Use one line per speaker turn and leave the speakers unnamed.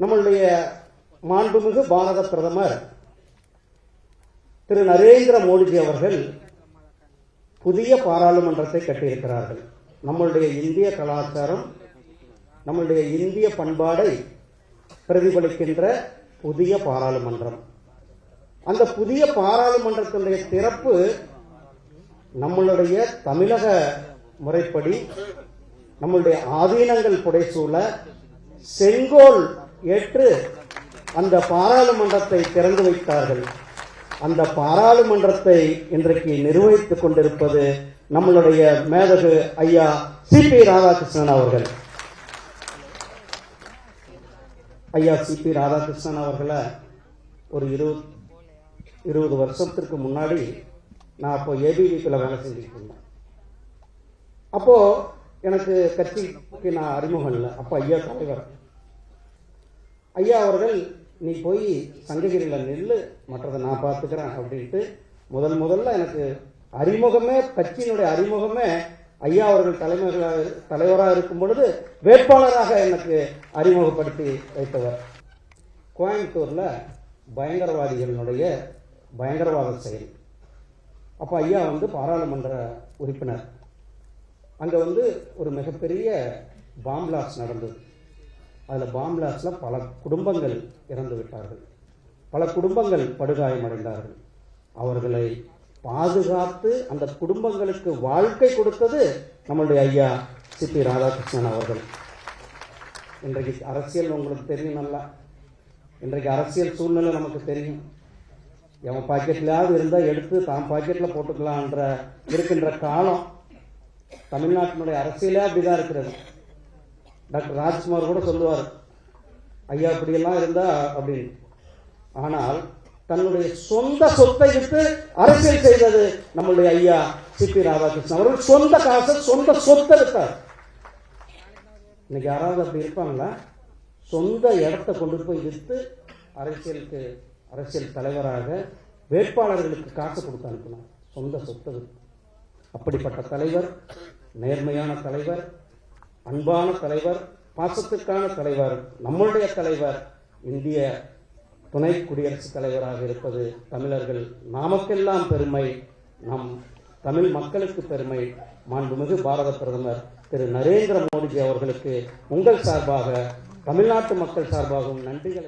நம்மளுடைய மாண்புமிகு பாரத பிரதமர் திரு நரேந்திர மோடிஜி அவர்கள் புதிய பாராளுமன்றத்தை கட்டியிருக்கிறார்கள். நம்மளுடைய இந்திய கலாச்சாரம், நம்மளுடைய இந்திய பண்பாடை பிரதிபலிக்கின்ற புதிய பாராளுமன்றம். அந்த புதிய பாராளுமன்றத்தினுடைய திறப்பு நம்மளுடைய தமிழக முறைப்படி நம்மளுடைய ஆதீனங்கள் புடைசூழ செங்கோல் ஏற்று அந்த பாராளுமன்றத்தை திறந்து வைத்தார்கள். அந்த பாராளுமன்றத்தை இன்றைக்கு நிர்வகித்துக் கொண்டிருப்பது நம்மளுடைய மேதகு ஐயா சி.பி. ராதாகிருஷ்ணன் அவர்கள். ஐயா சி.பி. ராதாகிருஷ்ணன் அவர்களை ஒரு 20 வருஷத்திற்கு முன்னாடி நான் அப்போ ஏபிவிபியில் வேலை செஞ்சுட்டு இருந்தேன். அப்போ எனக்கு கட்சிக்கு நான் அறிமுகம் இல்லை. அப்போ ஐயா தலைவர் ஐயா அவர்கள், நீ போய் சங்ககிரியில் நெல்லு, மற்றதை நான் பார்த்துக்கிறேன் அப்படின்ட்டு முதல்ல எனக்கு அறிமுகமே, கட்சியினுடைய அறிமுகமே ஐயா அவர்கள் தலைவராக இருக்கும் பொழுது வேட்பாளராக எனக்கு அறிமுகப்படுத்தி வைத்தவர். கோயம்புத்தூர்ல பயங்கரவாதிகளுடைய பயங்கரவாத செயல். அப்போ ஐயா பாராளுமன்ற உறுப்பினர். அங்கே ஒரு மிகப்பெரிய பாம் பிளாஸ்ட் நடந்தது. அதில் பாம் பிளாஸ்ட்ல பல குடும்பங்கள் இறந்து விட்டார்கள், பல குடும்பங்கள் படுகாயமடைந்தார்கள். அவர்களை பாதுகாத்து அந்த குடும்பங்களுக்கு வாழ்க்கை கொடுத்தது நம்மளுடைய ஐயா சி.பி. ராதாகிருஷ்ணன் அவர்கள். இன்றைக்கு அரசியல் உங்களுக்கு தெரியும் நல்லா. இன்றைக்கு அரசியல் சூழ்நிலை நமக்கு தெரியும். எவன் பாக்கெட்லயாவது இருந்தால் எடுத்து தான் பாக்கெட்டில் போட்டுக்கலான்ற இருக்கின்ற காலம். தமிழ்நாட்டினுடைய அரசியலே அப்படிதான் இருக்கிறது. டாக்டர் ராஜ்குமார் கூட சொல்லுவார், ஐயா இப்படியெல்லாம் இருந்தா அப்படின்னு. ஆனால் தன்னுடைய சொந்த சொத்தை விட்டு அரசியல் செய்தது நம்மளுடைய ஐயா சி.பி. ராதாகிருஷ்ணன் அவர்கள். சொந்த காசை, சொந்த சொத்தை விட்டார். இன்னைக்கு யாராவது அப்படி இருப்பாங்களா? சொந்த இடத்தை கொண்டு போய் விற்று அரசியல் தலைவராக வேட்பாளர்களுக்கு காசு கொடுத்து அனுப்பினார், சொந்த சொத்து. அப்படிப்பட்ட தலைவர், நேர்மையான தலைவர், அன்பான தலைவர், பாசத்துக்கான தலைவர், நம்மளுடைய தலைவர், இந்திய துணை குடியரசுத் தலைவராக இருப்பது தமிழர்கள் நாமக்கெல்லாம் பெருமை, நம் தமிழ் மக்களுக்கு பெருமை. மாண்புமிகு பாரத பிரதமர் திரு நரேந்திர மோடிஜி அவர்களுக்கு உங்கள் சார்பாக, தமிழ்நாட்டு மக்கள் சார்பாகவும் நன்றிகளை